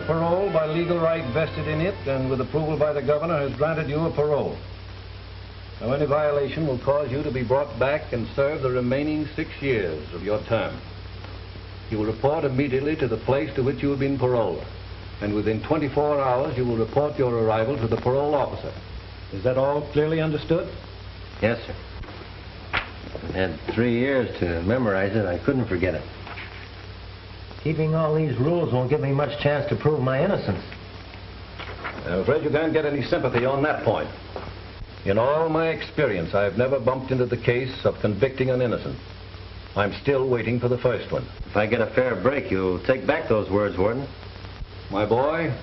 of parole by legal right vested in it and with approval by the governor has granted you a parole. Now, any violation will cause you to be brought back and serve the remaining 6 years of your term. You will report immediately to the place to which you have been paroled, and within 24 hours you will report your arrival to the parole officer. Is that all clearly understood? Yes, sir. I've had 3 years to memorize it. I couldn't forget it. Keeping all these rules won't give me much chance to prove my innocence. I'm afraid you can't get any sympathy on that point. In all my experience, I've never bumped into the case of convicting an innocent. I'm still waiting for the first one. If I get a fair break, you'll take back those words, Warden. My boy,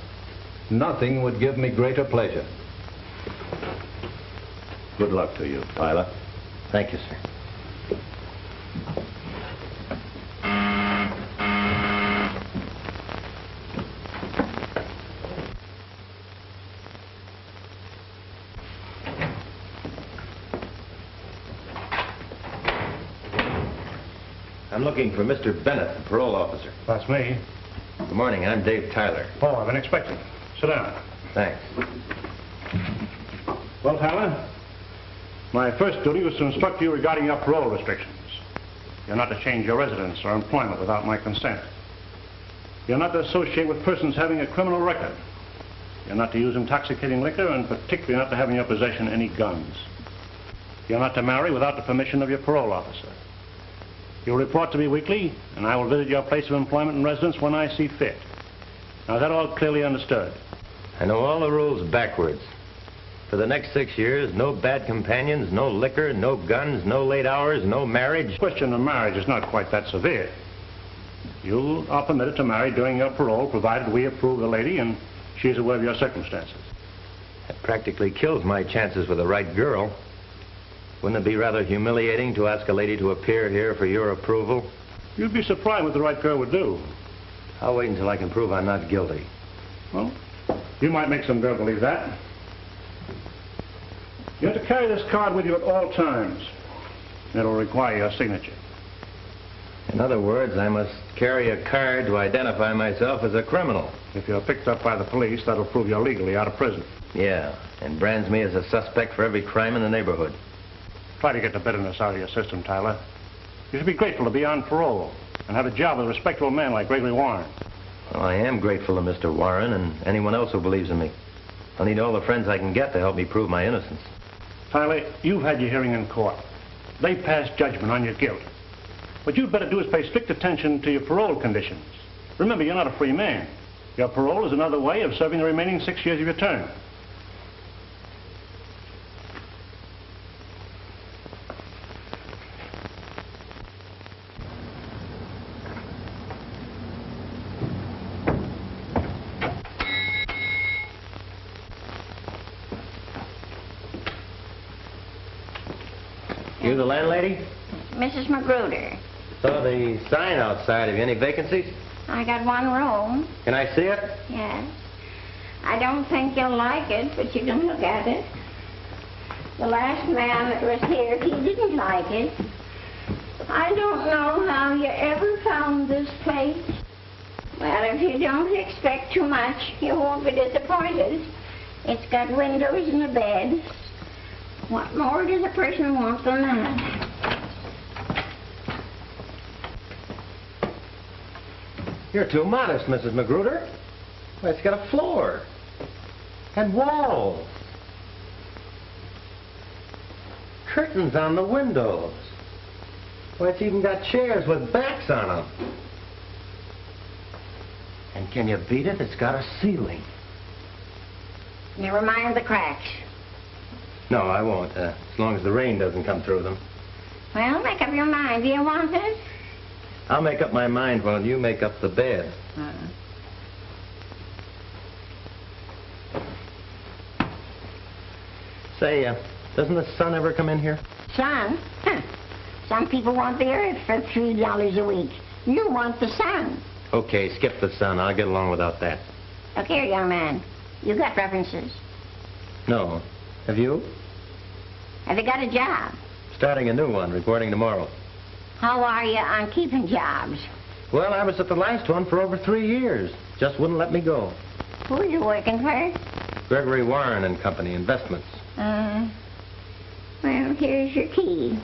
nothing would give me greater pleasure. Good luck to you, Tyler. Thank you, sir. I'm looking for Mr. Bennett, the parole officer. That's me. Good morning. I'm Dave Tyler. Oh, I've been expecting. Sit down. Thanks. Well, Tyler, my first duty was to instruct you regarding your parole restrictions. You're not to change your residence or employment without my consent. You're not to associate with persons having a criminal record. You're not to use intoxicating liquor, and particularly not to have in your possession any guns. You're not to marry without the permission of your parole officer. You'll report to me weekly, and I will visit your place of employment and residence when I see fit. Now, is that all clearly understood? I know all the rules backwards. For the next 6 years, no bad companions, no liquor, no guns, no late hours, no marriage. The question of marriage is not quite that severe. You are permitted to marry during your parole, provided we approve the lady and she's aware of your circumstances. That practically kills my chances with the right girl. Wouldn't it be rather humiliating to ask a lady to appear here for your approval? You'd be surprised what the right girl would do. I'll wait until I can prove I'm not guilty. Well, you might make some girl believe that. You have to carry this card with you at all times. It'll require your signature. In other words, I must carry a card to identify myself as a criminal. If you're picked up by the police, that'll prove you're legally out of prison. Yeah, and brands me as a suspect for every crime in the neighborhood. Try to get the bitterness out of your system, Tyler. You should be grateful to be on parole and have a job with a respectable man like Gregory Warren. Well, I am grateful to Mr. Warren and anyone else who believes in me. I'll need all the friends I can get to help me prove my innocence. Tyler, you've had your hearing in court. They passed judgment on your guilt. What you'd better do is pay strict attention to your parole conditions. Remember, you're not a free man. Your parole is another way of serving the remaining 6 years of your term. You the landlady? Mrs. Magruder. Saw the sign outside. Have you any vacancies? I got one room. Can I see it? Yes. I don't think you'll like it, but you can look at it. The last man that was here, he didn't like it. I don't know how you ever found this place. Well, if you don't expect too much, you won't be disappointed. It's got windows and a bed. What more does a person want than that? You're too modest, Mrs. Magruder. Why, it's got a floor. And walls. Curtains on the windows. Why, it's even got chairs with backs on them. And can you beat it? It's got a ceiling. Never mind the cracks. No, I won't, as long as the rain doesn't come through them. Well, make up your mind. Do you want it? I'll make up my mind while you make up the bed. Say, doesn't the sun ever come in here? Sun? Huh. Some people want the earth for $3 a week. You want the sun. Okay, skip the sun. I'll get along without that. Look here, young man. You got references. No. Have you? Have you got a job? Starting a new one, reporting tomorrow. How are you on keeping jobs? Well, I was at the last one for over 3 years. Just wouldn't let me go. Who are you working for? Gregory Warren and Company, Investments. Well, here's your key.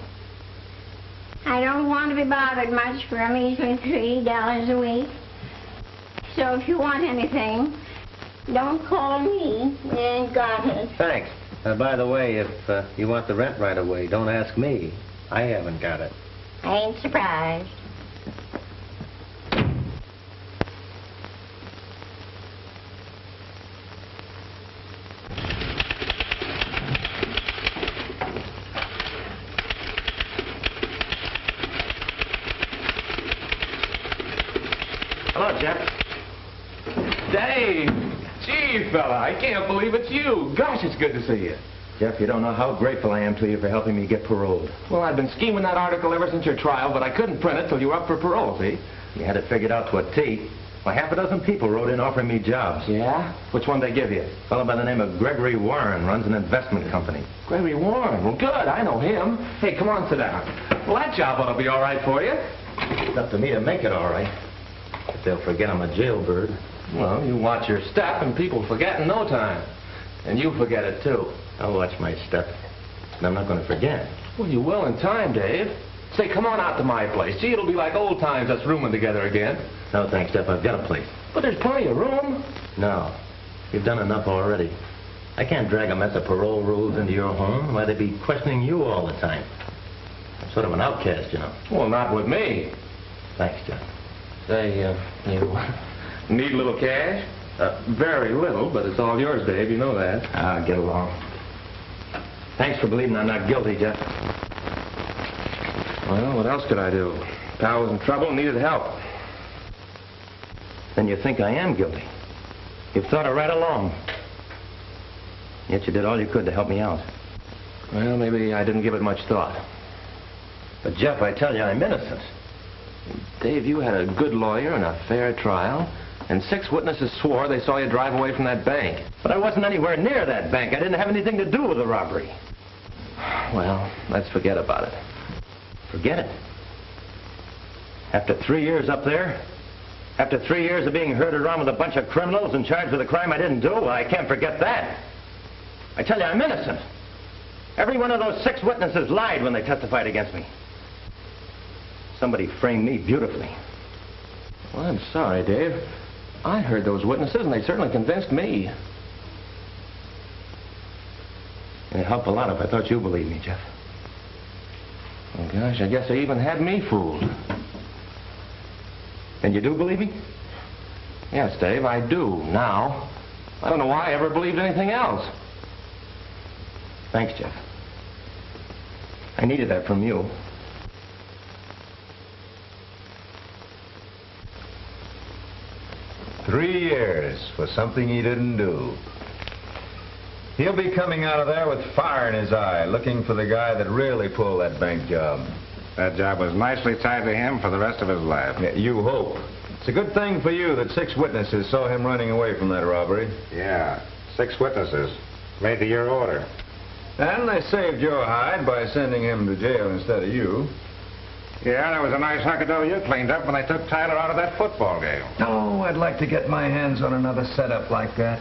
I don't want to be bothered much for a measly $3 a week. So if you want anything, don't call me. You ain't got it. Thanks. By the way, if you want the rent right away, don't ask me. I haven't got it. I ain't surprised. Hello, Jeff. Dave! Gee, fella, I can't believe it's you. Gosh, it's good to see you. Jeff, you don't know how grateful I am to you for helping me get paroled. Well, I've been scheming that article ever since your trial, but I couldn't print it till you were up for parole, see? You had it figured out to a T. Why, half a dozen people wrote in offering me jobs. Yeah? Which one they give you? A fellow by the name of Gregory Warren runs an investment company. Gregory Warren. Well, good. I know him. Hey, come on, sit down. Well, that job ought to be all right for you. It's up to me to make it all right. But they'll forget I'm a jailbird. Well, you watch your step, and people forget in no time. And you forget it, too. I'll watch my step. And I'm not going to forget. Well, you will in time, Dave. Say, come on out to my place. Gee, it'll be like old times us rooming together again. No, thanks, Jeff. I've got a place. But there's plenty of room. No. You've done enough already. I can't drag a mess of parole rules into your home. Why, they'd be questioning you all the time. I'm sort of an outcast, you know. Well, not with me. Thanks, Jeff. Say, you need a little cash? Very little, but it's all yours, Dave. You know that. Get along. Thanks for believing I'm not guilty, Jeff. Well, what else could I do? Pal was in trouble and needed help. Then you think I am guilty. You've thought it right along. Yet you did all you could to help me out. Well, maybe I didn't give it much thought. But, Jeff, I tell you, I'm innocent. Dave, you had a good lawyer and a fair trial, and 6 witnesses swore they saw you drive away from that bank. But I wasn't anywhere near that bank. I didn't have anything to do with the robbery. Well, let's forget about it. Forget it. After 3 years up there, after 3 years of being herded around with a bunch of criminals and charged with a crime I didn't do, well, I can't forget that. I tell you, I'm innocent. Every one of those 6 witnesses lied when they testified against me. Somebody framed me beautifully. Well, I'm sorry, Dave. I heard those witnesses, and they certainly convinced me. It'd help a lot if I thought you believed me, Jeff. Oh, gosh, I guess they even had me fooled. And you do believe me? Yes, Dave, I do, now. I don't know why I ever believed anything else. Thanks, Jeff. I needed that from you. Three years for something he didn't do. He'll be coming out of there with fire in his eye, looking for the guy that really pulled that bank job. That job was nicely tied to him for the rest of his life. Yeah, you hope. It's a good thing for you that 6 witnesses saw him running away from that robbery. Yeah, 6 witnesses. Made to your order. And they saved your hide by sending him to jail instead of you. Yeah, there was a nice hunk of dough you cleaned up when they took Tyler out of that football game. Oh, I'd like to get my hands on another setup like that.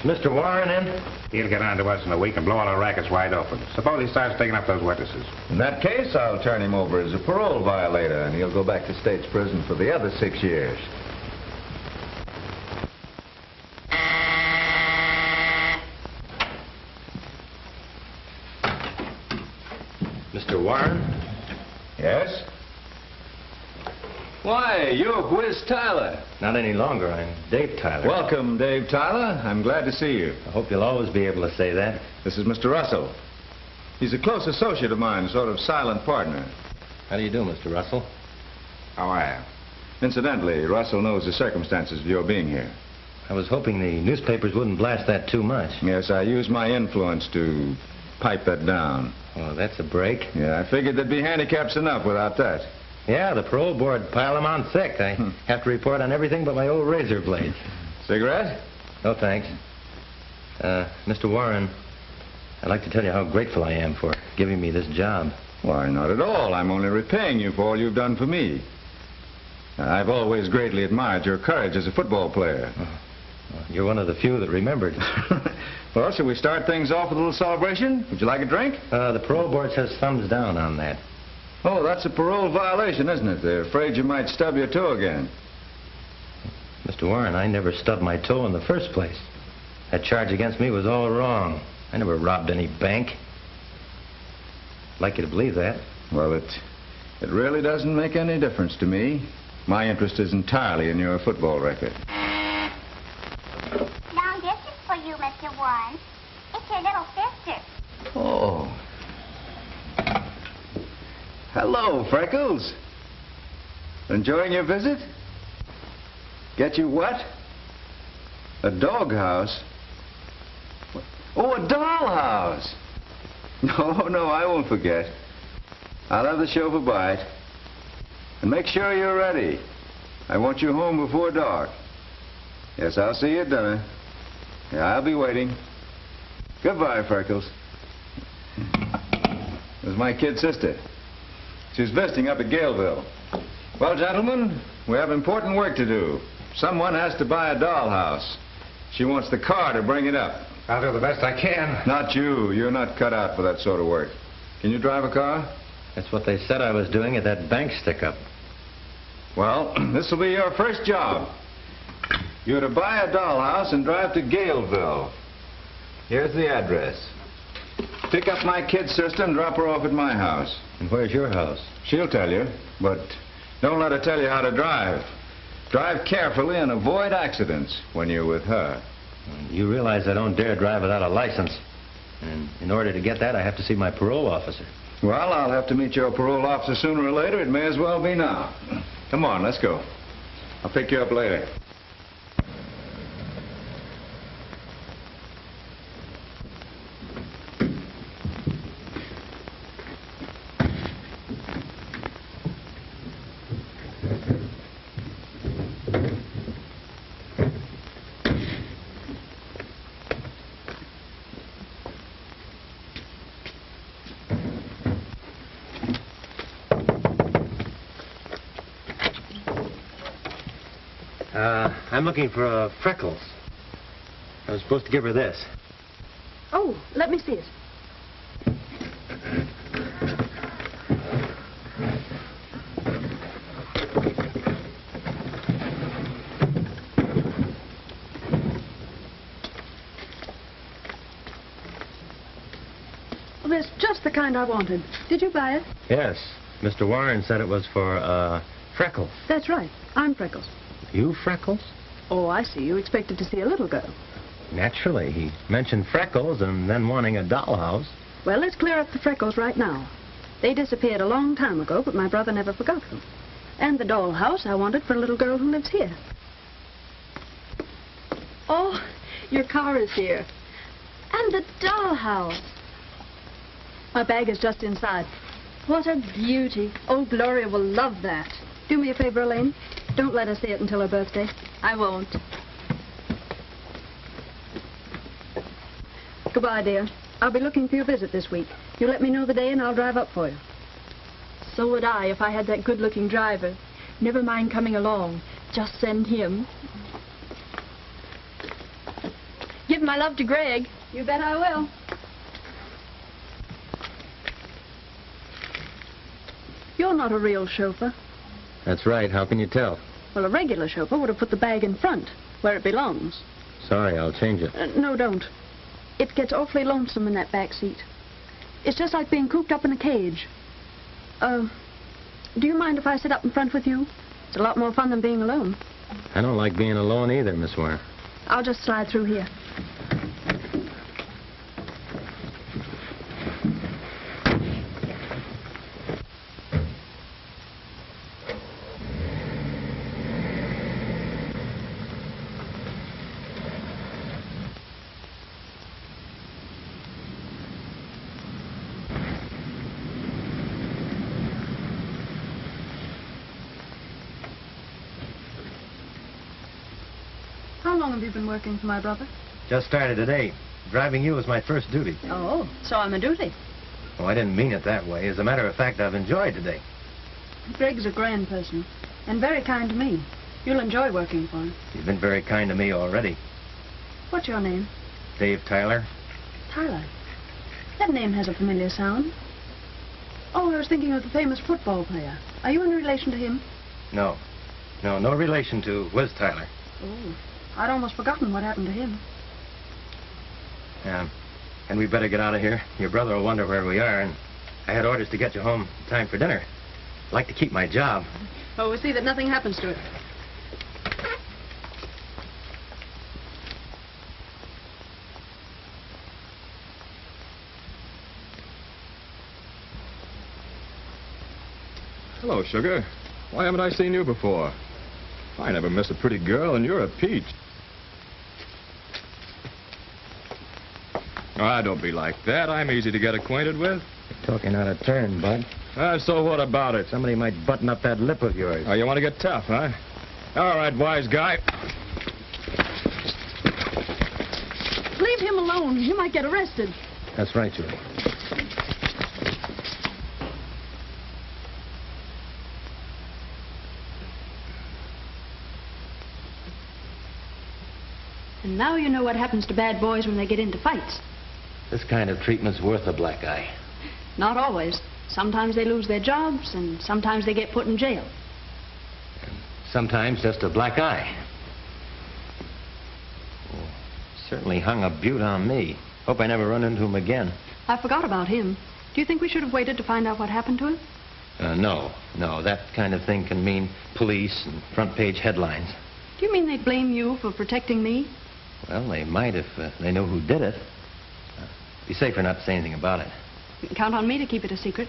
Is Mr. Warren in? He'll get on to us in a week and blow all our rackets wide open. Suppose he starts taking up those witnesses. In that case, I'll turn him over as a parole violator, and he'll go back to state's prison for the other 6 years. Mr. Warren? Yes? Why, you're Whiz Tyler. Not any longer. I'm Dave Tyler. Welcome, Dave Tyler. I'm glad to see you. I hope you'll always be able to say that. This is Mr. Russell. He's a close associate of mine, sort of silent partner. How do you do, Mr. Russell? How are you? Incidentally, Russell knows the circumstances of your being here. I was hoping the newspapers wouldn't blast that too much. Yes, I used my influence to pipe that down. Oh, that's a break. Yeah, I figured there'd be handicaps enough without that. Yeah, the parole board piled them on thick. I have to report on everything but my old razor blade. Cigarette? No, thanks. Mr. Warren, I'd like to tell you how grateful I am for giving me this job. Why, not at all. I'm only repaying you for all you've done for me. I've always greatly admired your courage as a football player. Well, you're one of the few that remembered. Well, shall we start things off with a little celebration? Would you like a drink? The parole board says thumbs down on that. Oh, that's a parole violation, isn't it? They're afraid you might stub your toe again. Mr. Warren, I never stubbed my toe in the first place. That charge against me was all wrong. I never robbed any bank. I'd like you to believe that. Well, it really doesn't make any difference to me. My interest is entirely in your football record. Long distance for you, Mr. Warren. It's your little sister. Oh. Hello, Freckles. Enjoying your visit? Get you what? A doghouse? Oh, a dollhouse. No, I won't forget. I'll have the chauffeur by it. And make sure you're ready. I want you home before dark. Yes, I'll see you at dinner. Yeah, I'll be waiting. Goodbye, Freckles. This is my kid sister. She's visiting up at Galeville. Well, gentlemen, we have important work to do. Someone has to buy a dollhouse. She wants the car to bring it up. I'll do the best I can. Not you. You're not cut out for that sort of work. Can you drive a car? That's what they said I was doing at that bank stick-up. Well, this will be your first job. You're to buy a dollhouse and drive to Galeville. Here's the address. Pick up my kid sister and drop her off at my house. And where's your house? She'll tell you, but don't let her tell you how to drive. Drive carefully and avoid accidents when you're with her. You realize I don't dare drive without a license. And in order to get that, I have to see my parole officer. Well, I'll have to meet your parole officer sooner or later. It may as well be now. Come on, let's go. I'll pick you up later. I'm looking for Freckles. I was supposed to give her this. Oh, let me see it. Well, that's just the kind I wanted. Did you buy it? Yes. Mr. Warren said it was for, Freckles. That's right. I'm Freckles. You Freckles? Oh, I see. You expected to see a little girl. Naturally. He mentioned Freckles and then wanting a dollhouse. Well, let's clear up the Freckles right now. They disappeared a long time ago, but my brother never forgot them. And the dollhouse I wanted for a little girl who lives here. Oh, your car is here. And the dollhouse. My bag is just inside. What a beauty. Old Gloria will love that. Do me a favor, Elaine. Don't let her see it until her birthday. I won't. Goodbye, dear. I'll be looking for your visit this week. You let me know the day and I'll drive up for you. So would I if I had that good-looking driver. Never mind coming along. Just send him. Give my love to Greg. You bet I will. You're not a real chauffeur. That's right. How can you tell? Well, a regular chauffeur would have put the bag in front, where it belongs. Sorry, I'll change it. No, don't. It gets awfully lonesome in that back seat. It's just like being cooped up in a cage. Do you mind if I sit up in front with you? It's a lot more fun than being alone. I don't like being alone either, Miss Warren. I'll just slide through here. How long have you been working for my brother? Just started today. Driving you was my first duty. Oh, so I'm a duty. Oh, I didn't mean it that way. As a matter of fact, I've enjoyed today. Greg's a grand person, and very kind to me. You'll enjoy working for him. He's been very kind to me already. What's your name? Dave Tyler. Tyler. That name has a familiar sound. Oh, I was thinking of the famous football player. Are you in relation to him? No. No relation to Wiz Tyler. Oh, I'd almost forgotten what happened to him. Yeah. And we better get out of here. Your brother will wonder where we are, and I had orders to get you home in time for dinner. I'd like to keep my job. Oh, we'll see that nothing happens to it. Hello, Sugar. Why haven't I seen you before? I never miss a pretty girl, and you're a peach. Ah, don't be like that. I'm easy to get acquainted with. You're talking out of turn, Bud. So what about it? Somebody might button up that lip of yours. Oh, you want to get tough, huh? All right, wise guy. Leave him alone. He might get arrested. That's right, Julie. And now you know what happens to bad boys when they get into fights. This kind of treatment's worth a black eye. Not always. Sometimes they lose their jobs, and sometimes they get put in jail. And sometimes just a black eye. Oh, certainly hung a beaut on me. Hope I never run into him again. I forgot about him. Do you think we should have waited to find out what happened to him? No. That kind of thing can mean police and front-page headlines. Do you mean they'd blame you for protecting me? Well, they might if they know who did it. Be safer not to say anything about it. You can count on me to keep it a secret.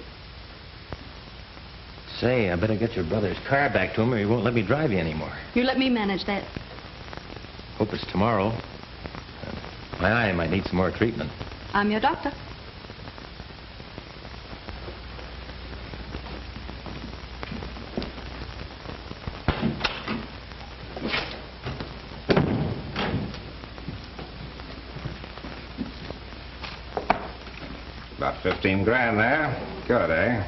Say, I better get your brother's car back to him or he won't let me drive you anymore. You let me manage that. Hope it's tomorrow. My eye might need some more treatment. I'm your doctor. About 15 grand there. Good, eh?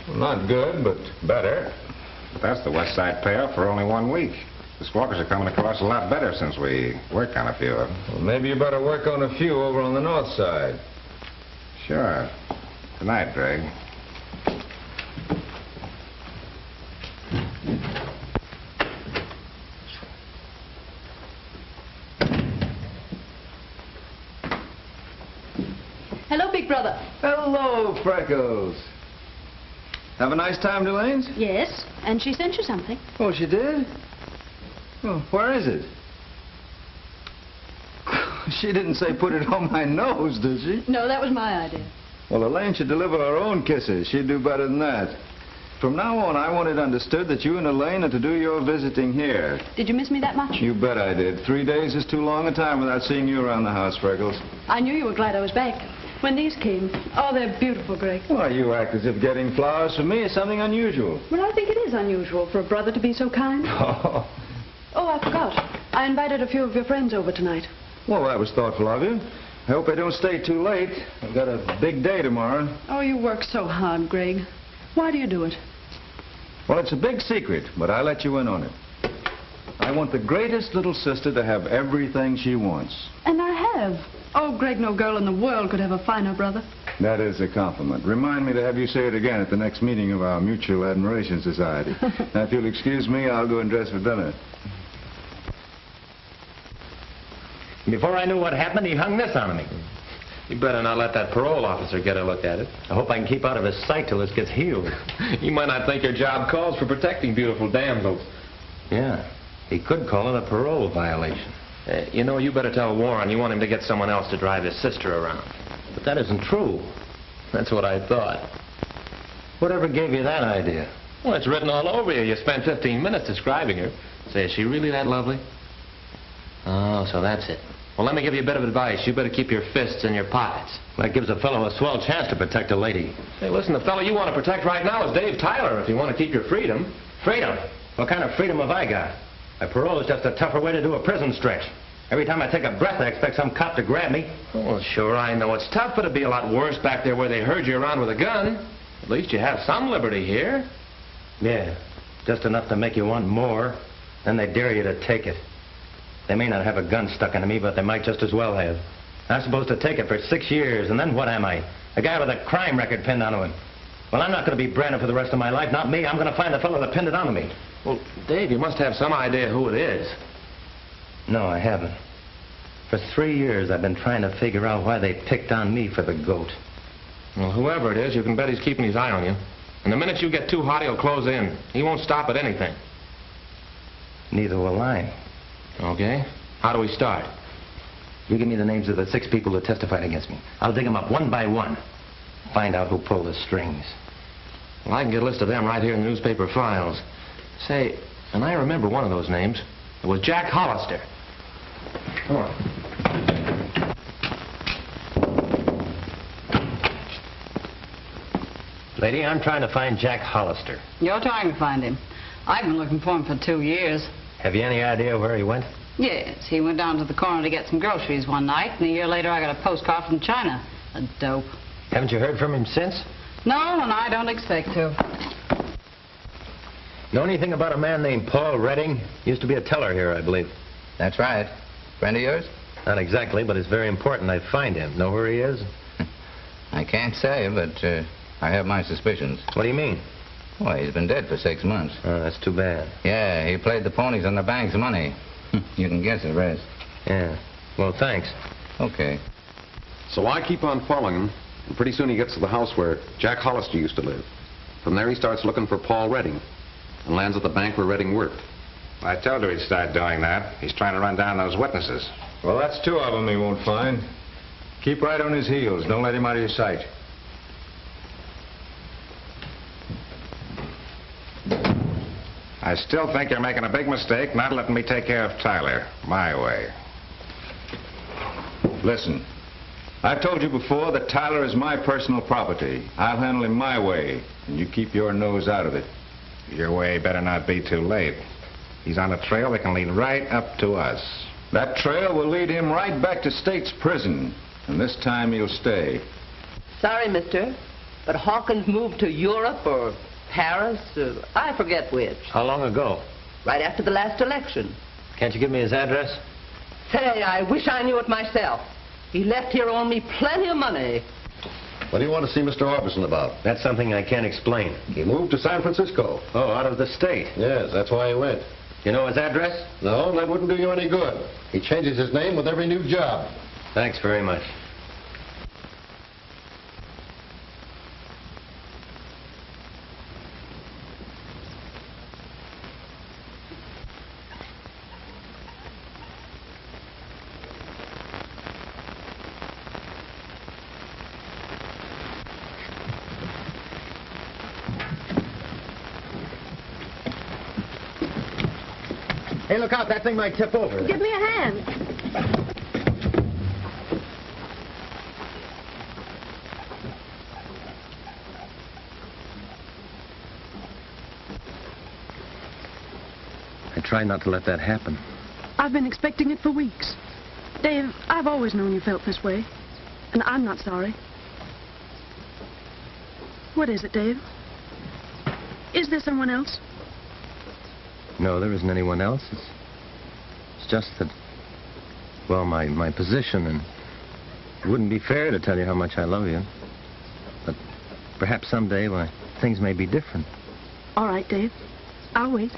Well, not good, but better. But that's the West Side payoff for only 1 week. The squawkers are coming across a lot better since we worked on a few of them. Well, maybe you better work on a few over on the north side. Sure. Tonight, Greg. Hello, big brother. Hello, Freckles. Have a nice time, Elaine's? Yes, and she sent you something. Oh, she did? Well, where is it? She didn't say put it on my nose, did she? No, that was my idea. Well, Elaine should deliver her own kisses. She'd do better than that. From now on, I want it understood that you and Elaine are to do your visiting here. Did you miss me that much? You bet I did. 3 days is too long a time without seeing you around the house, Freckles. I knew you were glad I was back. When these came, oh, they're beautiful, Greg. Why, you act as if getting flowers from me is something unusual. Well, I think it is unusual for a brother to be so kind. Oh, I forgot. I invited a few of your friends over tonight. well, that was thoughtful of you. I hope I don't stay too late. I've got a big day tomorrow. Oh, you work so hard, Greg. Why do you do it? Well, it's a big secret, but I let you in on it. I want the greatest little sister to have everything she wants. And I have. Oh, Greg, no girl in the world could have a finer brother. That is a compliment. Remind me to have you say it again at the next meeting of our Mutual Admiration Society. Now, if you'll excuse me, I'll go and dress for dinner. Before I knew what happened, he hung this on me. You better not let that parole officer get a look at it. I hope I can keep out of his sight till this gets healed. You might not think your job calls for protecting beautiful damsels. Yeah, he could call it a parole violation. You know, you better tell Warren you want him to get someone else to drive his sister around. But that isn't true. That's what I thought. Whatever gave you that idea? Well, it's written all over you. You spent 15 minutes describing her. Say, is she really that lovely? Oh, so that's it. Well, let me give you a bit of advice. You better keep your fists in your pockets. That gives a fellow a swell chance to protect a lady. Hey, listen, the fellow you want to protect right now is Dave Tyler, if you want to keep your freedom. Freedom? What kind of freedom have I got? My parole is just a tougher way to do a prison stretch. Every time I take a breath, I expect some cop to grab me. Well, sure, I know it's tough, but it'd be a lot worse back there where they herd you around with a gun. At least you have some liberty here. Yeah, just enough to make you want more. Then they dare you to take it. They may not have a gun stuck into me, but they might just as well have. I'm supposed to take it for 6 years, and then what am I? A guy with a crime record pinned onto him. Well, I'm not going to be branded for the rest of my life. Not me. I'm going to find the fellow that pinned it onto me. Well, Dave, you must have some idea who it is. No, I haven't. For 3 years, I've been trying to figure out why they picked on me for the goat. Well, whoever it is, you can bet he's keeping his eye on you. And the minute you get too hot, he'll close in. He won't stop at anything. Neither will I. Okay. How do we start? You give me the names of the 6 people who testified against me. I'll dig them up one by one. Find out who pulled the strings. Well, I can get a list of them right here in the newspaper files. Say, and I remember one of those names. It was Jack Hollister. Come on. Lady, I'm trying to find Jack Hollister. You're trying to find him. I've been looking for him for 2 years. Have you any idea where he went? Yes, he went down to the corner to get some groceries one night, and a year later I got a postcard from China. A dope. Haven't you heard from him since? No, and I don't expect to. Know anything about a man named Paul Redding? Used to be a teller here, I believe. That's right. Friend of yours? Not exactly, but it's very important I find him. Know where he is? I can't say, but I have my suspicions. What do you mean? Well, he's been dead for 6 months. Oh, that's too bad. Yeah, he played the ponies on the bank's money. You can guess the rest. Yeah. Well, thanks. Okay. So I keep on following him, and pretty soon he gets to the house where Jack Hollister used to live. From there he starts looking for Paul Redding, and lands at the bank where Redding worked. I told her he'd start doing that. He's trying to run down those witnesses. Well, that's 2 of them he won't find. Keep right on his heels. Don't let him out of your sight. I still think you're making a big mistake not letting me take care of Tyler my way. Listen, I've told you before that Tyler is my personal property. I'll handle him my way, and you keep your nose out of it. Your way better not be too late. He's on a trail that can lead right up to us. That trail will lead him right back to State's prison, and this time he'll stay. Sorry, mister, but Hawkins moved to Europe or Paris, I forget which. How long ago? Right after the last election. Can't you give me his address? Say, I wish I knew it myself. He left here owing me plenty of money. What do you want to see Mr. Orbison about? That's something I can't explain. He moved to San Francisco. Oh, out of the state? Yes, that's why he went. You know his address? No, that wouldn't do you any good. He changes his name with every new job. Thanks very much. Hey, look out. That thing might tip over. Give me a hand. I try not to let that happen. I've been expecting it for weeks. Dave, I've always known you felt this way. And I'm not sorry. What is it, Dave? Is there someone else? No, there isn't anyone else. It's just that, well, my position, and it wouldn't be fair to tell you how much I love you. But perhaps someday, why, things may be different. All right, Dave. I'll wait.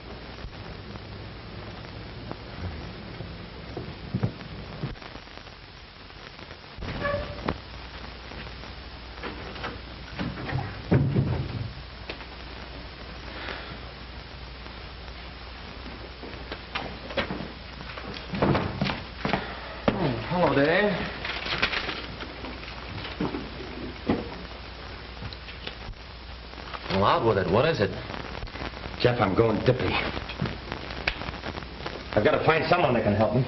Hello, Dave. Well, out with it. What is it? Jeff, I'm going dippy. I've got to find someone that can help me.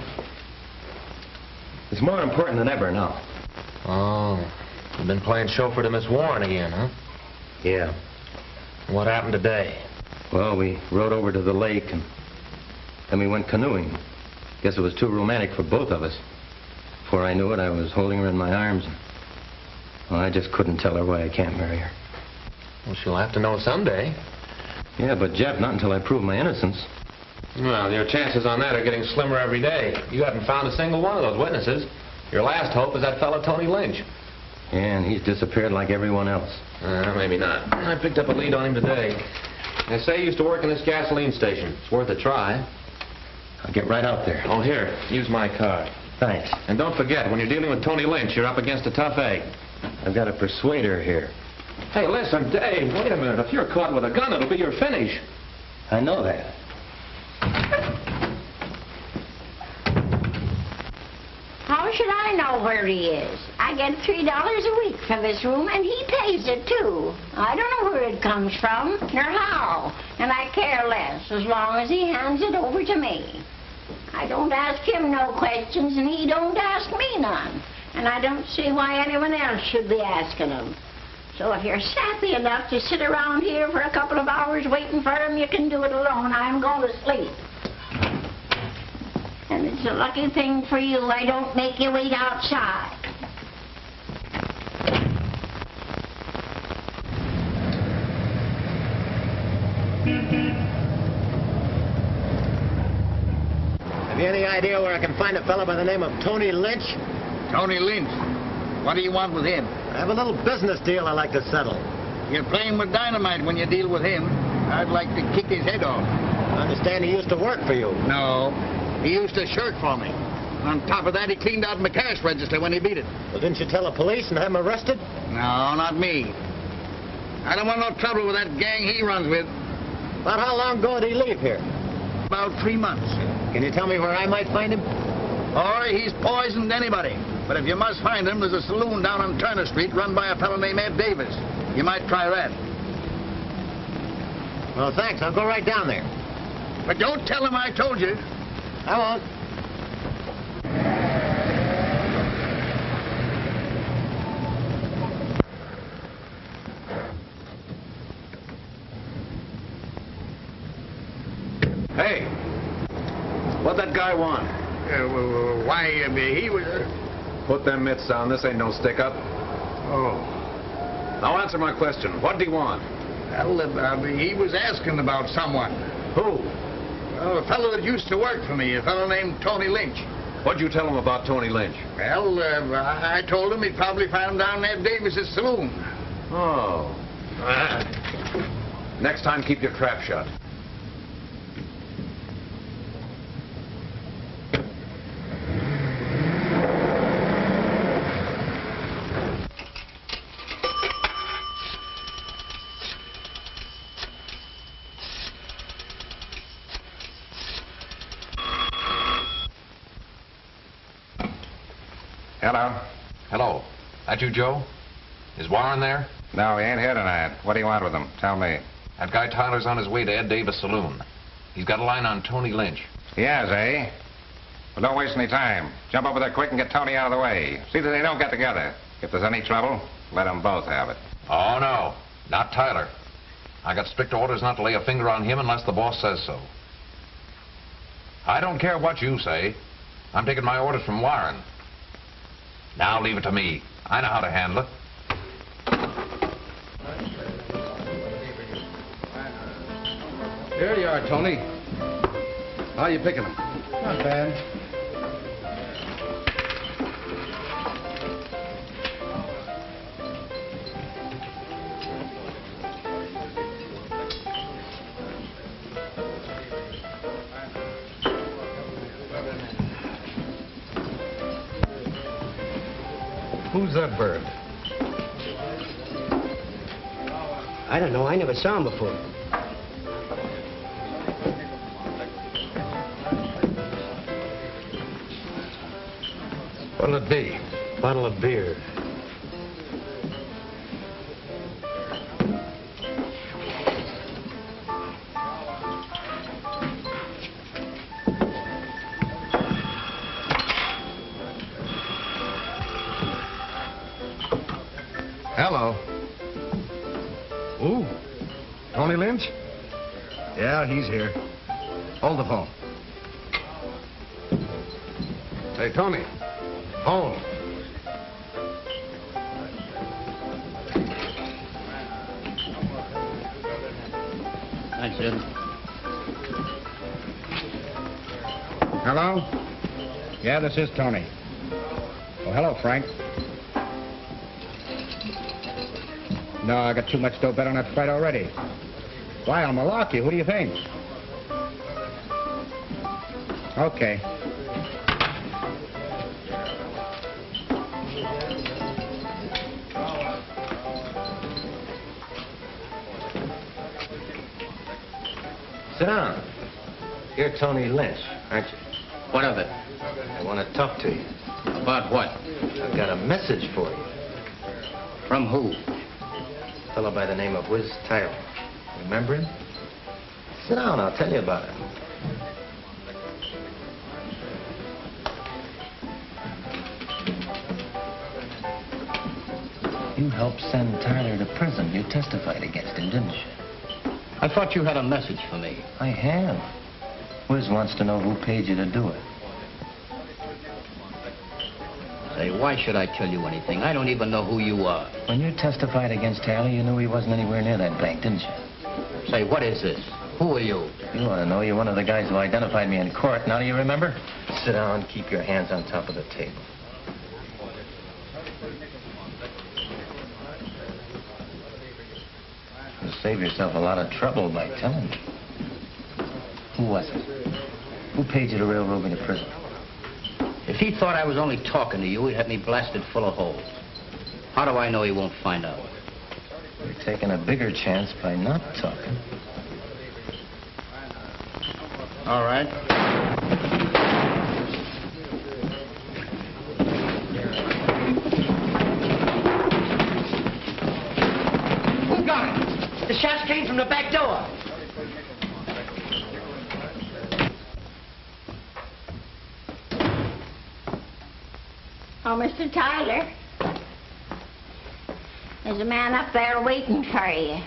It's more important than ever now. Oh, you've been playing chauffeur to Miss Warren again, huh? Yeah. What happened today? Well, we rode over to the lake, and then we went canoeing. Guess it was too romantic for both of us. Before I knew it, I was holding her in my arms. Well, I just couldn't tell her why I can't marry her. Well, she'll have to know someday. Yeah, but Jeff, not until I prove my innocence. Well, your chances on that are getting slimmer every day. You haven't found a single one of those witnesses. Your last hope is that fellow Tony Lynch. Yeah, and he's disappeared like everyone else. Maybe not. I picked up a lead on him today. They say he used to work in this gasoline station. It's worth a try. I'll get right out there. Oh, here, use my card. Thanks. And don't forget, when you're dealing with Tony Lynch, you're up against a tough egg. I've got to persuade her here. Hey, listen, Dave, wait a minute. If you're caught with a gun, it'll be your finish. I know that. How should I know where he is? I get $3 a week for this room, and he pays it, too. I don't know where it comes from, nor how, and I care less as long as he hands it over to me. I don't ask him no questions, and he don't ask me none, and I don't see why anyone else should be asking him. So if you're sappy enough to sit around here for a couple of hours waiting for him, you can do it alone. I'm going to sleep. And it's a lucky thing for you I don't make you wait outside. Have you any idea where I can find a fellow by the name of Tony Lynch? Tony Lynch? What do you want with him? I have a little business deal I'd like to settle. You're playing with dynamite when you deal with him. I'd like to kick his head off. I understand he used to work for you. No. He used to shirk for me. On top of that, he cleaned out my cash register when he beat it. Well, didn't you tell the police and have him arrested? No, not me. I don't want no trouble with that gang he runs with. About how long ago did he leave here? About 3 months. Can you tell me where I might find him? Or he's poisoned anybody. But if you must find him, there's a saloon down on Turner Street run by a fellow named Ed Davis. You might try that. Well, thanks. I'll go right down there. But don't tell him I told you. I won't. Hey, what'd that guy want? Why, he was... Put them mitts down. This ain't no stick-up. Oh. Now answer my question. What'd he want? Well, he was asking about someone. Who? Well, a fellow that used to work for me, a fellow named Tony Lynch. What'd you tell him about Tony Lynch? Well, I told him he'd probably find him down at Davis's saloon. Oh. Next time, keep your trap shut. Hello. Hello. That you, Joe? Is Warren there? No, he ain't here tonight. What do you want with him? Tell me. That guy Tyler's on his way to Ed Davis' saloon. He's got a line on Tony Lynch. He has, eh? Well, don't waste any time. Jump over there quick and get Tony out of the way. See that they don't get together. If there's any trouble, let them both have it. Oh, no. Not Tyler. I got strict orders not to lay a finger on him unless the boss says so. I don't care what you say. I'm taking my orders from Warren. Now leave it to me. I know how to handle it. Here you are, Tony. How are you picking them? Not bad. Who's that bird? I don't know. I never saw him before. What'll it be? Bottle of beer. Hello. Ooh. Tony Lynch? Yeah, he's here. Hold the phone. Hey, Tony. Home. Thanks, Sid. Hello? Yeah, this is Tony. Oh, hello, Frank. No, I got too much dough bet on that fight already. Why, I'll malarkey you. Who do you think? Okay. Sit down. You're Tony Lynch, aren't you? What of it? I want to talk to you. About what? I've got a message for you. From who? A fellow by the name of Whiz Tyler. Remember him? Sit down, I'll tell you about him. You helped send Tyler to prison. You testified against him, didn't you? I thought you had a message for me. I have. Whiz wants to know who paid you to do it. Say, why should I tell you anything? I don't even know who you are. When you testified against Tyler, you knew he wasn't anywhere near that bank, didn't you? Say, what is this? Who are you? You want to know. You're one of the guys who identified me in court. Now do you remember? Sit down, keep your hands on top of the table. You'll save yourself a lot of trouble by telling me. Who was it? Who paid you to railroad me to prison? If he thought I was only talking to you, he'd have me blasted full of holes. How do I know he won't find out? You're taking a bigger chance by not talking. All right. Who got it? The shots came from the back door. Oh, Mr. Tyler. There's a man up there waiting for you.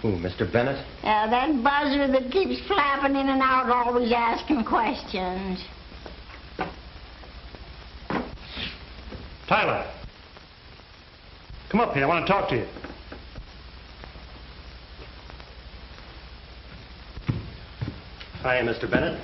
Who, Mr. Bennett? That buzzer that keeps flapping in and out, always asking questions. Tyler. Come up here. I want to talk to you. Hi, Mr. Bennett.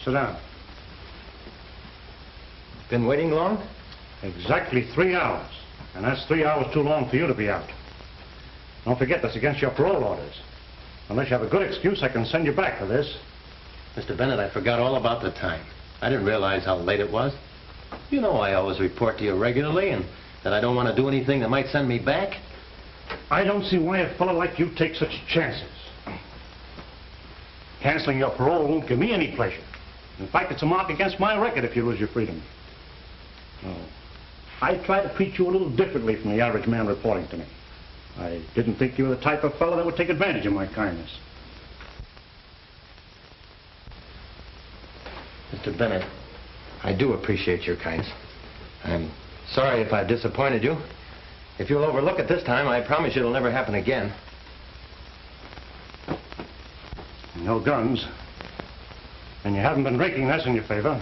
Sit down. Been waiting long? Exactly 3 hours. And that's 3 hours too long for you to be out. Don't forget, that's against your parole orders. Unless you have a good excuse, I can send you back for this. Mr. Bennett, I forgot all about the time. I didn't realize how late it was. You know I always report to you regularly and that I don't want to do anything that might send me back. I don't see why a fellow like you takes such chances. Canceling your parole won't give me any pleasure. In fact, it's a mark against my record if you lose your freedom. Oh. I try to treat you a little differently from the average man reporting to me. I didn't think you were the type of fellow that would take advantage of my kindness. Mr. Bennett, I do appreciate your kindness. I'm sorry if I've disappointed you. If you'll overlook it this time, I promise you it'll never happen again. No guns. And you haven't been drinking, that's in your favor.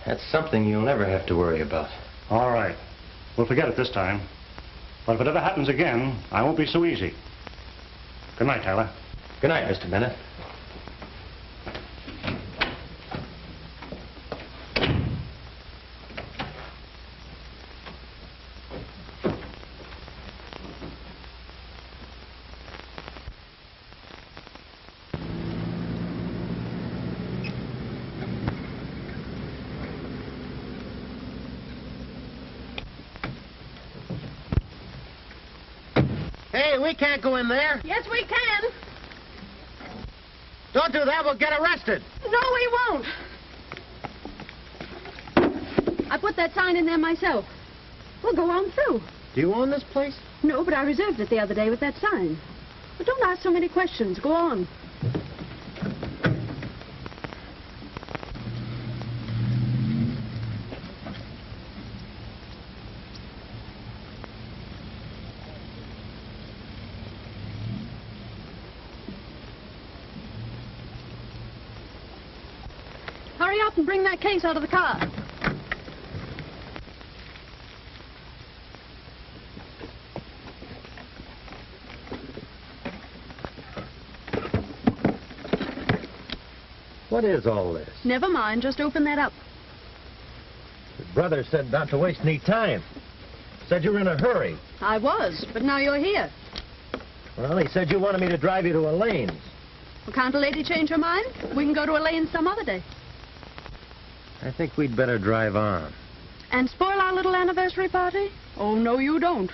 That's something you'll never have to worry about. All right. We'll forget it this time. But if it ever happens again, I won't be so easy. Good night, Tyler. Good night, Mr. Bennett. Hey, we can't go in there. Yes, we can. Don't do that, we'll get arrested. No, we won't. I put that sign in there myself. We'll go on through. Do you own this place? No, but I reserved it the other day with that sign. But don't ask so many questions. Go on. up and bring that case out of the car. What is all this? Never mind, just open that up. Your brother said not to waste any time. Said you were in a hurry. I was, but now you're here. Well, he said you wanted me to drive you to Elaine's. Well, can't a lady change her mind? We can go to Elaine some other day. I think we'd better drive on. And spoil our little anniversary party? Oh, no, you don't.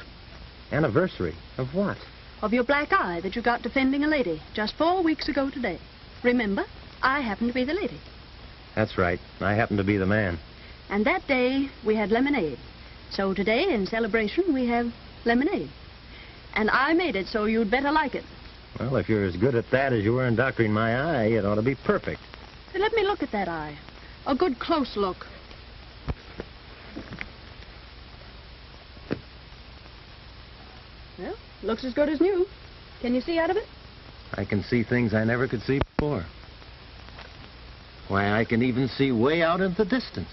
Anniversary? Of what? Of your black eye that you got defending a lady just 4 weeks ago today. Remember? I happen to be the lady. That's right. I happen to be the man. And that day, we had lemonade. So today, in celebration, we have lemonade. And I made it, so you'd better like it. Well, if you're as good at that as you were in doctoring my eye, it ought to be perfect. Hey, let me look at that eye. A good close look. Well, looks as good as new. Can you see out of it? I can see things I never could see before. Why, I can even see way out in the distance.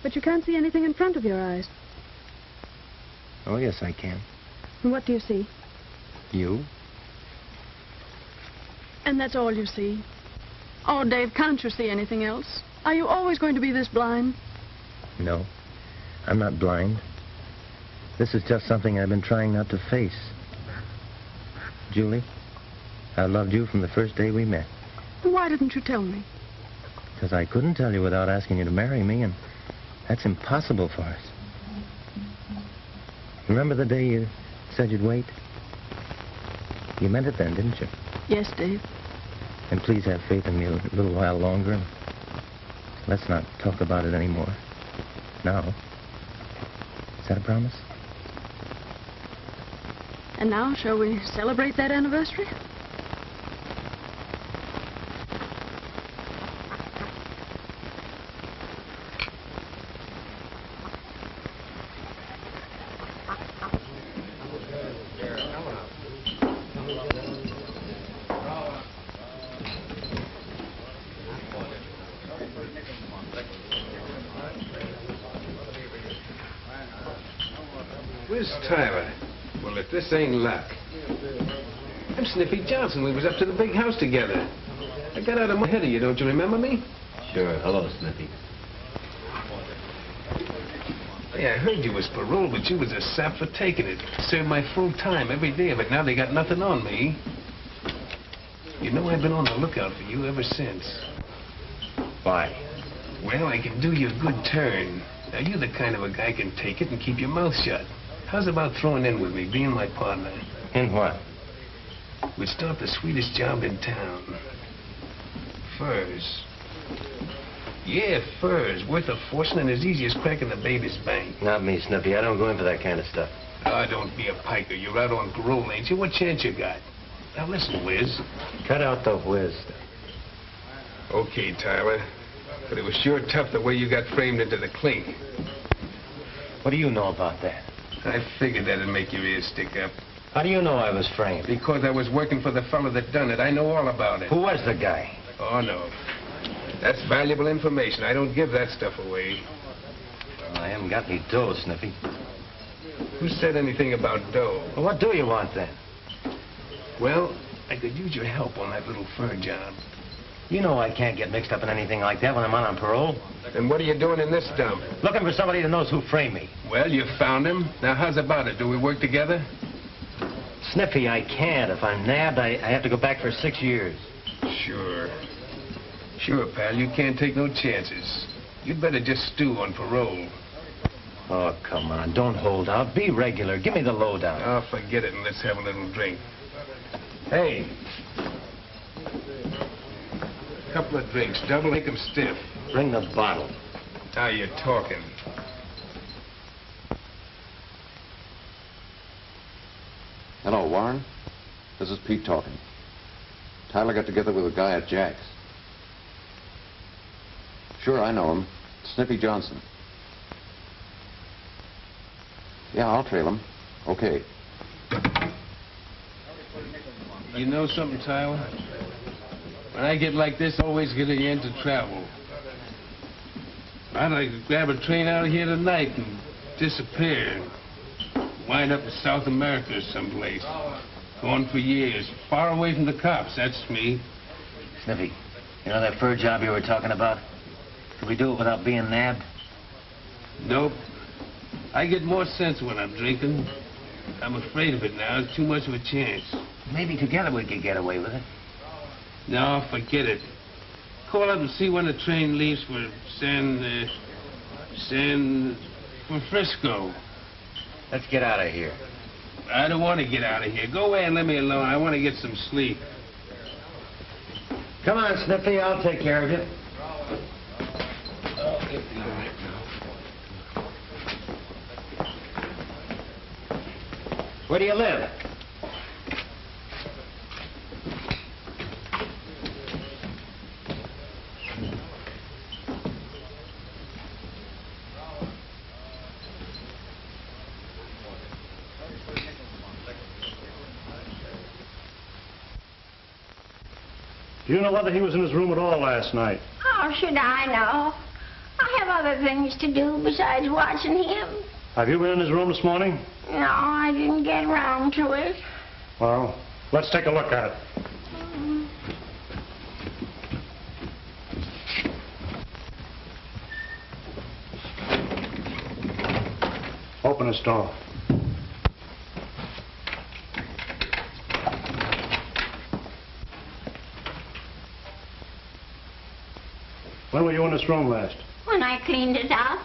But you can't see anything in front of your eyes. Oh, yes, I can. And what do you see? You. And that's all you see? Oh, Dave, can't you see anything else? Are you always going to be this blind? No, I'm not blind. This is just something I've been trying not to face. Julie, I loved you from the first day we met. Why didn't you tell me? Because I couldn't tell you without asking you to marry me, and that's impossible for us. Remember the day you said you'd wait? You meant it then, didn't you? Yes, Dave. And please have faith in me a little while longer. And let's not talk about it anymore. Now. Is that a promise? And now, shall we celebrate that anniversary? Where's Tyler? Well, if this ain't luck. I'm Sniffy Johnson. We was up to the big house together. I got out of my head of you, don't you remember me? Sure. Hello, Sniffy. Yeah, I heard you was paroled, but you was a sap for taking it. Served my full time every day of it. Now they got nothing on me. You know I've been on the lookout for you ever since. Why? Well, I can do you a good turn. Now, you're the kind of a guy can take it and keep your mouth shut. How's about throwing in with me, being my partner? In what? We'd start the sweetest job in town. Furs. Yeah, furs. Worth a fortune and as easy as cracking the baby's bank. Not me, Sniffy. I don't go in for that kind of stuff. Oh, don't be a piker. You're out on parole, ain't you? What chance you got? Now, listen, Wiz. Cut out the whiz stuff. Okay, Tyler. But it was sure tough the way you got framed into the clink. What do you know about that? I figured that'd make your ears stick up. How do you know I was framed? Because I was working for the fellow that done it. I know all about it. Who was the guy? Oh, no. That's valuable information. I don't give that stuff away. Well, I haven't got any dough, Sniffy. Who said anything about dough? Well, what do you want, then? Well, I could use your help on that little fur job. You know I can't get mixed up in anything like that when I'm on parole. And what are you doing in this dump? Looking for somebody that knows who framed me. Well, you found him. Now, how's about it? Do we work together? Sniffy, I can't. If I'm nabbed, I have to go back for 6 years. Sure. Sure, pal. You can't take no chances. You'd better just stew on parole. Oh, come on. Don't hold out. Be regular. Give me the lowdown. Oh, forget it and let's have a little drink. Hey. Couple of drinks. Double, make 'em stiff. Bring the bottle. Now you're talking. Hello, Warren. This is Pete talking. Tyler got together with a guy at Jack's. Sure, I know him. Sniffy Johnson. Yeah, I'll trail him. Okay. You know something, Tyler? When I get like this, I always get into travel. I'd like to grab a train out of here tonight and disappear. Wind up in South America or someplace. Gone for years. Far away from the cops, that's me. Sniffy, you know that fur job you were talking about? Could we do it without being nabbed? Nope. I get more sense when I'm drinking. I'm afraid of it now. It's too much of a chance. Maybe together we could get away with it. No, forget it. Call up and see when the train leaves for for Frisco. Let's get out of here. I don't want to get out of here. Go away and let me alone. I want to get some sleep. Come on, Sniffy. I'll take care of you. Where do you live? Do you know whether he was in his room at all last night? How should I know? I have other things to do besides watching him. Have you been in his room this morning? No, I didn't get around to it. Well, let's take a look at it. Open this door. When were you in this room last? When I cleaned it up.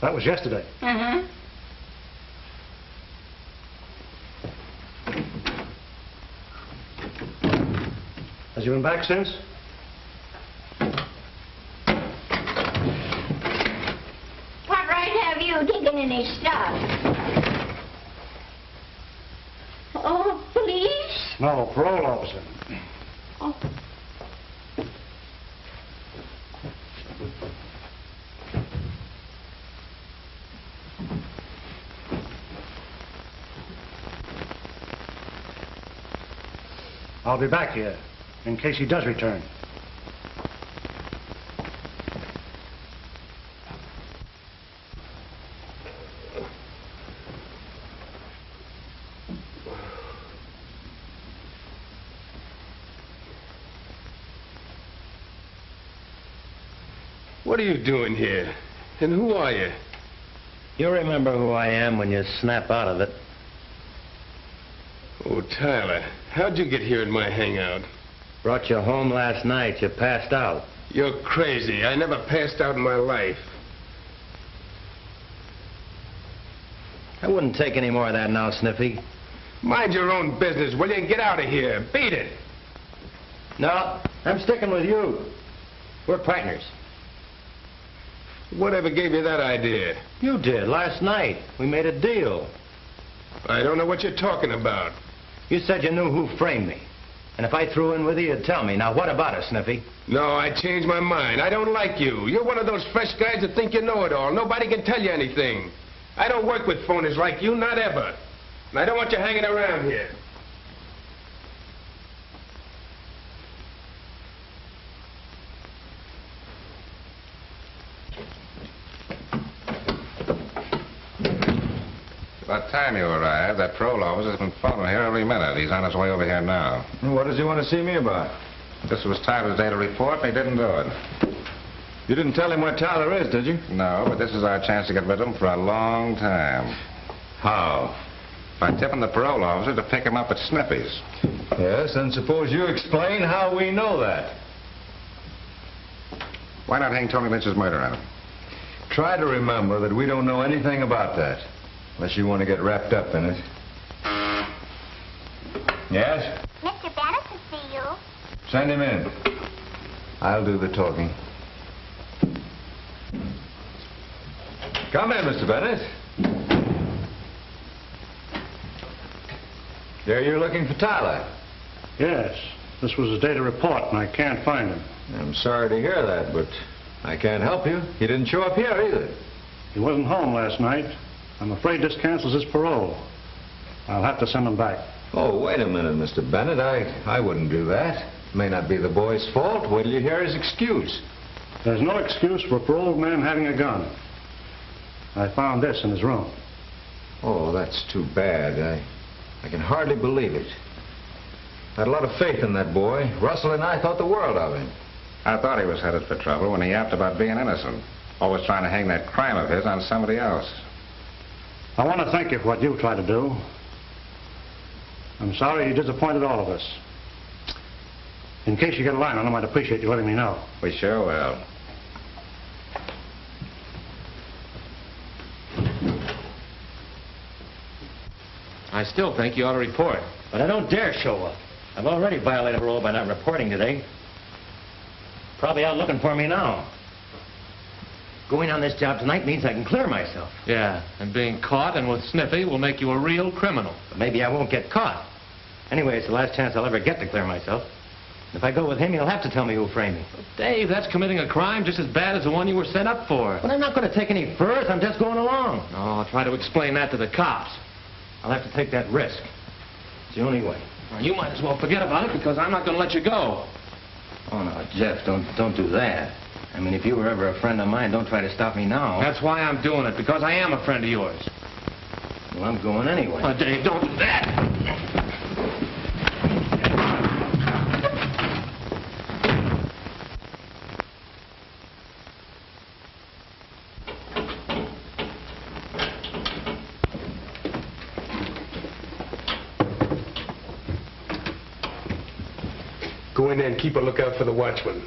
That was yesterday. Uh-huh. Has he been back since? What right have you taken any stuff? Oh, police? No, parole officer. Oh. I'll be back here in case he does return. What are you doing here? And who are you? You'll remember who I am when you snap out of it. Oh, Tyler, how'd you get here at my hangout? Brought you home last night. You passed out. You're crazy. I never passed out in my life. I wouldn't take any more of that now, Sniffy. Mind your own business, will you? Get out of here. Beat it. No, I'm sticking with you. We're partners. Whatever gave you that idea? You did, last night. We made a deal. I don't know what you're talking about. You said you knew who framed me. And if I threw in with you, you'd tell me. Now, what about it, Sniffy? No, I changed my mind. I don't like you. You're one of those fresh guys that think you know it all. Nobody can tell you anything. I don't work with phonies like you, not ever. And I don't want you hanging around here. About time you arrived, that parole officer's been phoning here every minute. He's on his way over here now. What does he want to see me about? This was Tyler's day to report, and he didn't do it. You didn't tell him where Tyler is, did you? No, but this is our chance to get rid of him for a long time. How? By tipping the parole officer to pick him up at Sniffy's. Yes, and suppose you explain how we know that. Why not hang Tony Lynch's murder on him? Try to remember that we don't know anything about that. Unless you want to get wrapped up in it. Yes? Mr. Bennett to see you. Send him in. I'll do the talking. Come in, Mr. Bennett. There you're looking for Tyler. Yes. This was his day to report, and I can't find him. I'm sorry to hear that, but I can't help you. He didn't show up here either. He wasn't home last night. I'm afraid this cancels his parole. I'll have to send him back. Oh, wait a minute, Mr. Bennett. I wouldn't do that. May not be the boy's fault. Wait till you hear his excuse. There's no excuse for a paroled man having a gun. I found this in his room. Oh, that's too bad. I can hardly believe it. I had a lot of faith in that boy. Russell and I thought the world of him. I thought he was headed for trouble when he yapped about being innocent. Always trying to hang that crime of his on somebody else. I want to thank you for what you've tried to do. I'm sorry you disappointed all of us. In case you get a line on him, I'd appreciate you letting me know. We sure will. I still think you ought to report. But I don't dare show up. I've already violated parole by not reporting today. Probably out looking for me now. Going on this job tonight means I can clear myself. Yeah, and being caught and with Sniffy will make you a real criminal. But maybe I won't get caught. Anyway, it's the last chance I'll ever get to clear myself. If I go with him, he'll have to tell me who framed me. Dave, that's committing a crime just as bad as the one you were sent up for. But I'm not going to take any furs. I'm just going along. Oh, I'll try to explain that to the cops. I'll have to take that risk. It's the only way. Well, you might as well forget about it because I'm not going to let you go. Oh, no, Jeff, don't do that. I mean, if you were ever a friend of mine, don't try to stop me now. That's why I'm doing it, because I am a friend of yours. Well, I'm going anyway. Oh, Dave, don't do that. Go in there and keep a lookout for the watchman.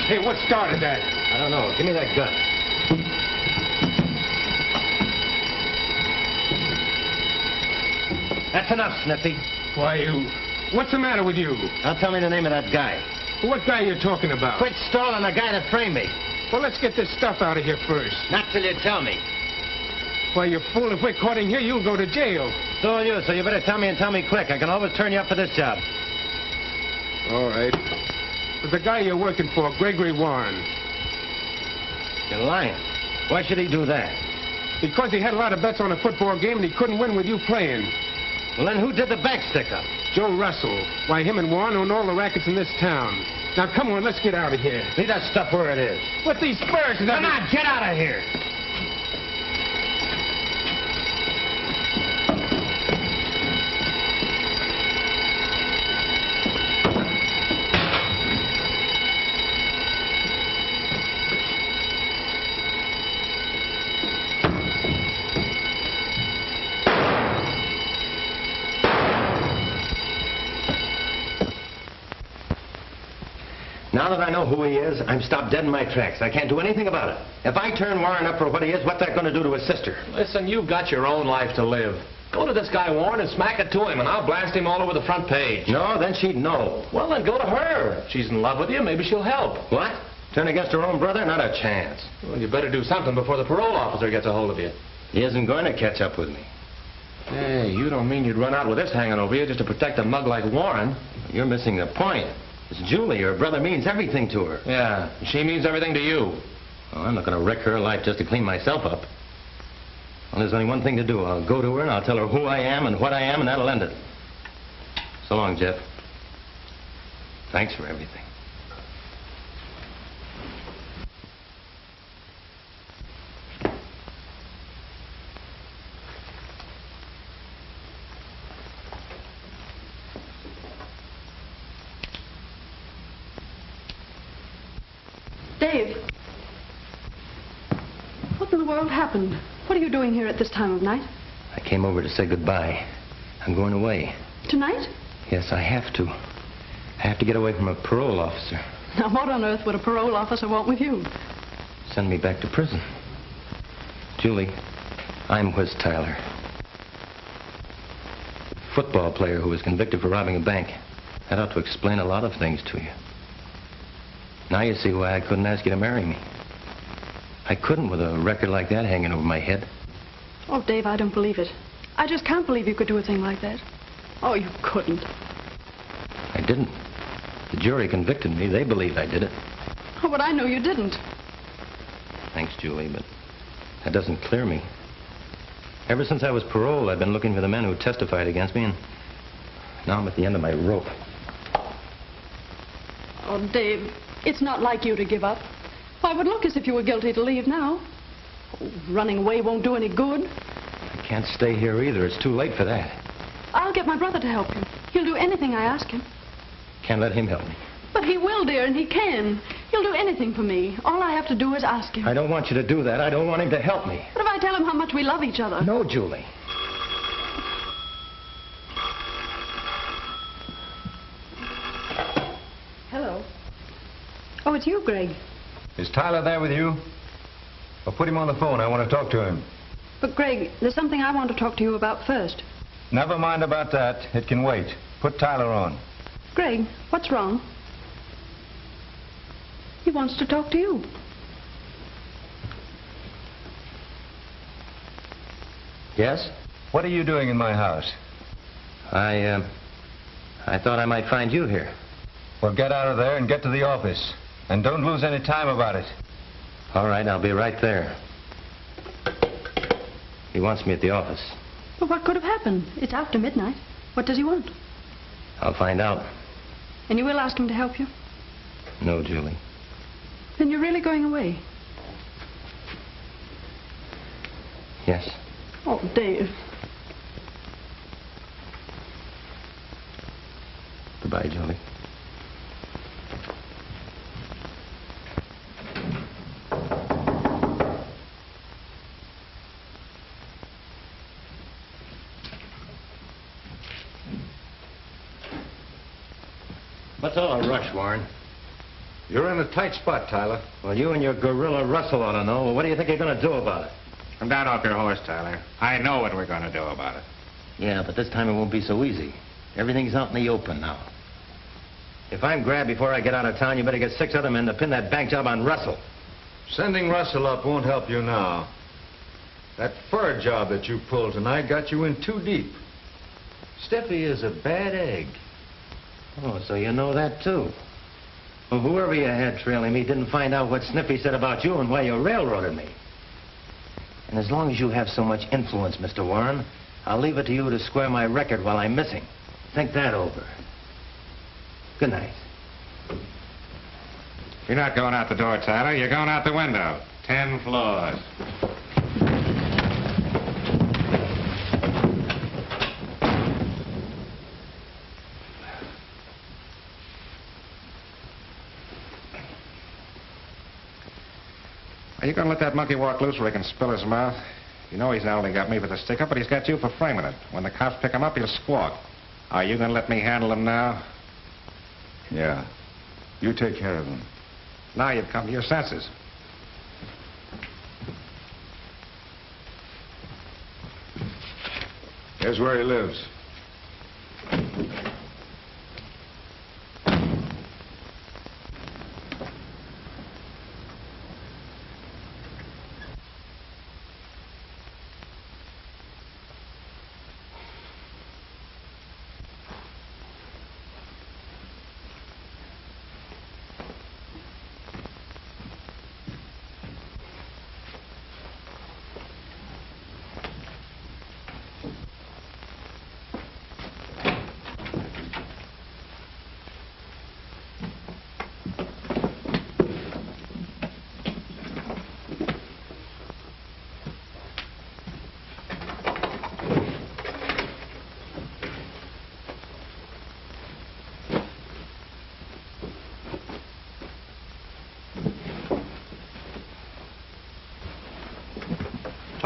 Hey, what started that? I don't know. Give me that gun. That's enough, Sniffy. Why, what's the matter with you? Now tell me the name of that guy. What guy are you talking about? Quit stalling the guy that framed me. Well, let's get this stuff out of here first. Not till you tell me. Why, you fool, if we're caught in here, you'll go to jail. So will you, so you better tell me and tell me quick. I can always turn you up for this job. All right. The guy you're working for, Gregory Warren. You're lying. Why should he do that? Because he had a lot of bets on a football game and he couldn't win with you playing. Well, then who did the bank stick-up? Joe Russell. Why, him and Warren own all the rackets in this town. Now, come on, let's get out of here. Leave that stuff where it is. With these spurs and Come on, get out of here. Now that I know who he is, I'm stopped dead in my tracks. I can't do anything about it. If I turn Warren up for what he is, what's that going to do to his sister? Listen, you've got your own life to live. Go to this guy Warren and smack it to him, and I'll blast him all over the front page. No, then she'd know. Well, then go to her. If she's in love with you, maybe she'll help. What? Turn against her own brother? Not a chance. Well, you better do something before the parole officer gets a hold of you. He isn't going to catch up with me. Hey, you don't mean you'd run out with this hanging over you just to protect a mug like Warren? You're missing the point. It's Julie. Her brother means everything to her. Yeah, she means everything to you. Well, I'm not going to wreck her life just to clean myself up. Well, there's only one thing to do. I'll go to her and I'll tell her who I am and what I am, and that'll end it. So long, Jeff. Thanks for everything. What in the world happened? What are you doing here at this time of night? I came over to say goodbye. I'm going away. Tonight? Yes, I have to. I have to get away from a parole officer. Now, what on earth would a parole officer want with you? Send me back to prison. Julie, I'm Whiz Tyler. Football player who was convicted for robbing a bank. That ought to explain a lot of things to you. Now you see why I couldn't ask you to marry me. I couldn't with a record like that hanging over my head. Oh, Dave, I don't believe it. I just can't believe you could do a thing like that. Oh, you couldn't. I didn't. The jury convicted me. They believed I did it. Oh, but I know you didn't. Thanks, Julie, but that doesn't clear me. Ever since I was paroled, I've been looking for the men who testified against me, and now I'm at the end of my rope. Oh, Dave, it's not like you to give up. Why, it would look as if you were guilty to leave now. Oh, running away won't do any good. I can't stay here either. It's too late for that. I'll get my brother to help you. He'll do anything I ask him. Can't let him help me. But he will, dear, and he can. He'll do anything for me. All I have to do is ask him. I don't want you to do that. I don't want him to help me. What if I tell him how much we love each other? No, Julie. Hello. Oh, it's you, Greg. Is Tyler there with you? Well, put him on the phone. I want to talk to him. But, Greg, there's something I want to talk to you about first. Never mind about that. It can wait. Put Tyler on. Greg, what's wrong? He wants to talk to you. Yes? What are you doing in my house? I thought I might find you here. Well, get out of there and get to the office. And don't lose any time about it. All right, I'll be right there. He wants me at the office. But what could have happened? It's after midnight. What does he want? I'll find out. And you will ask him to help you? No, Julie. Then you're really going away? Yes. Oh, Dave. Goodbye, Julie. What's all the rush, Warren? You're in a tight spot, Tyler. Well, you and your gorilla Russell ought to know. Well, what do you think you're going to do about it? Come down off your horse, Tyler. I know what we're going to do about it. Yeah, but this time it won't be so easy. Everything's out in the open now. If I'm grabbed before I get out of town, you better get 6 other men to pin that bank job on Russell. Sending Russell up won't help you now. That fur job that you pulled tonight got you in too deep. Sniffy is a bad egg. Oh, so you know that, too. Well, whoever you had trailing me didn't find out what Sniffy said about you and why you railroaded me. And as long as you have so much influence, Mr. Warren, I'll leave it to you to square my record while I'm missing. Think that over. Good night. You're not going out the door, Tyler. You're going out the window. 10 floors. Are you going to let that monkey walk loose where he can spill his mouth? You know he's not only got me for the stick-up, but he's got you for framing it. When the cops pick him up, he'll squawk. Are you going to let me handle him now? Yeah. You take care of him. Now you've come to your senses. Here's where he lives.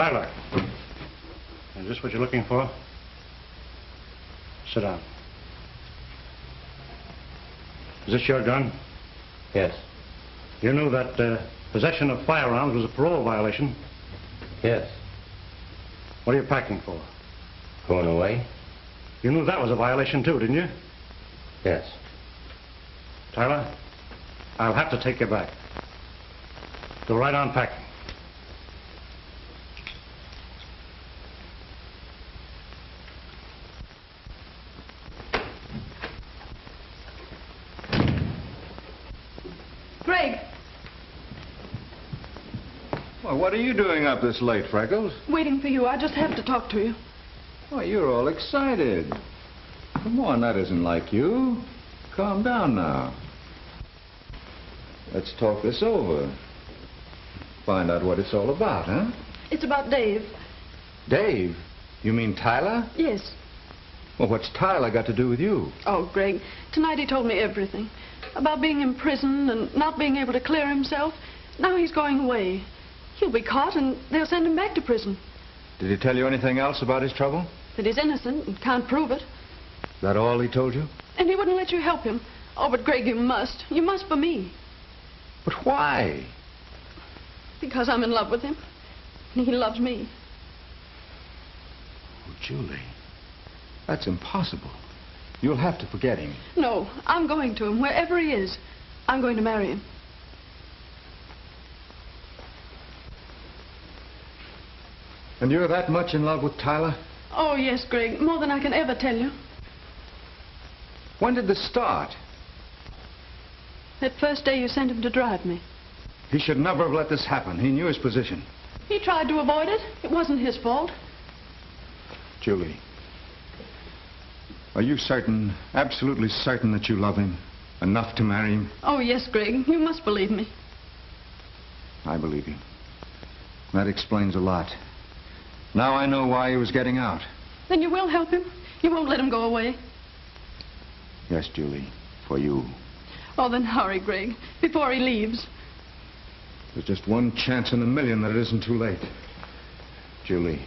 Tyler. Is this what you're looking for? Sit down. Is this your gun? Yes. You knew that possession of firearms was a parole violation? Yes. What are you packing for? Going away? You knew that was a violation too, didn't you? Yes. Tyler, I'll have to take you back. Go right on packing. Greg! Well, what are you doing up this late, Freckles? Waiting for you. I just have to talk to you. Why, you're all excited. Come on, that isn't like you. Calm down now. Let's talk this over. Find out what it's all about, huh? It's about Dave. Dave? You mean Tyler? Yes. Well, what's Tyler got to do with you? Oh, Greg, tonight he told me everything. About being in prison and not being able to clear himself. Now he's going away. He'll be caught and they'll send him back to prison. Did he tell you anything else about his trouble? That he's innocent and can't prove it. That all he told you? And he wouldn't let you help him. Oh, but Greg, you must. You must for me. But why? Because I'm in love with him. And he loves me. Oh, Julie, that's impossible. You'll have to forget him. No, I'm going to him, wherever he is. I'm going to marry him. And you're that much in love with Tyler? Oh, yes, Greg, more than I can ever tell you. When did this start? That first day you sent him to drive me. He should never have let this happen. He knew his position. He tried to avoid it. It wasn't his fault. Julie, are you certain, absolutely certain that you love him enough to marry him? Oh, yes, Greg. You must believe me. I believe you. That explains a lot. Now I know why he was getting out. Then you will help him? You won't let him go away? Yes, Julie, for you. Oh, then hurry, Greg, before he leaves. There's just one chance in a million that it isn't too late. Julie,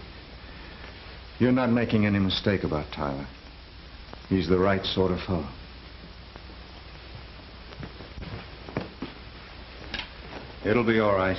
you're not making any mistake about Tyler. He's the right sort of fellow. It'll be all right.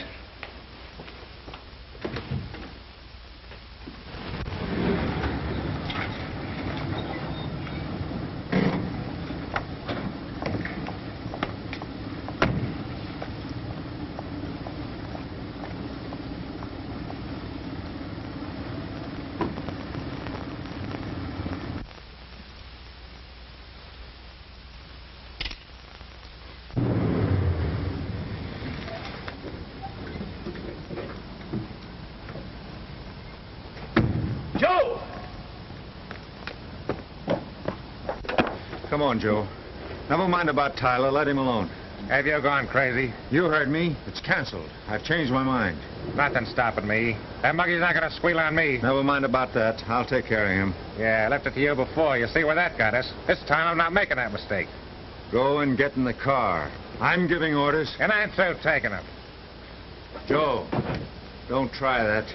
Come on, Joe. Never mind about Tyler. Let him alone. Have you gone crazy? You heard me. It's canceled. I've changed my mind. Nothing's stopping me. That monkey's not going to squeal on me. Never mind about that. I'll take care of him. Yeah, I left it to you before. You see where that got us. This time I'm not making that mistake. Go and get in the car. I'm giving orders. And I'm through taking them. Joe, don't try that.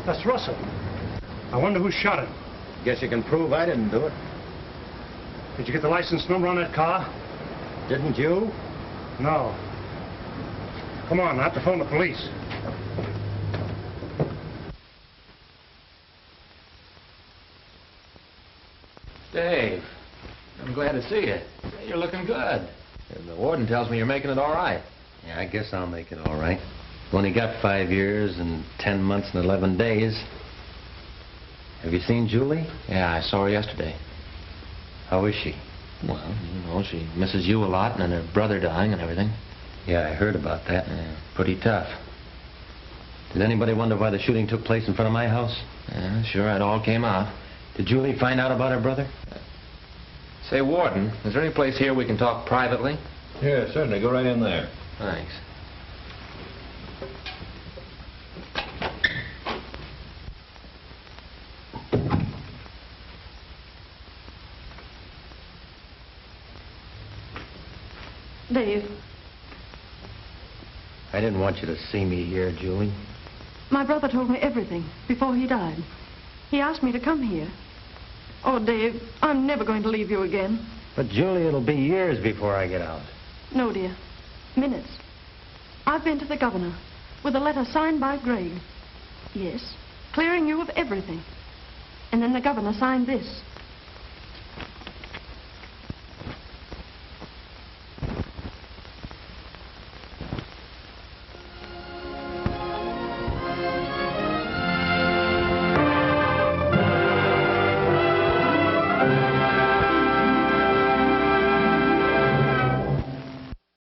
That's Russell. I wonder who shot him. Guess you can prove I didn't do it. Did you get the license number on that car? Didn't you? No. Come on, I have to phone the police. Dave, I'm glad to see you. You're looking good. And the warden tells me you're making it all right. Yeah, I guess I'll make it all right. Only got 5 years and 10 months and 11 days. Have you seen Julie? Yeah, I saw her yesterday. How is she? Well, you know, she misses you a lot and her brother dying and everything. Yeah, I heard about that. Yeah. Pretty tough. Did anybody wonder why the shooting took place in front of my house? Yeah, sure, it all came out. Did Julie find out about her brother? Say, Warden, is there any place here we can talk privately? Yeah, certainly. Go right in there. Thanks. Dave, I didn't want you to see me here, Julie. my brother told me everything before he died. He asked me to come here. Oh, Dave, I'm never going to leave you again. But, Julie, it'll be years before I get out. No, dear. Minutes. I've been to the governor with a letter signed by Greg. Yes, clearing you of everything. And then the governor signed this.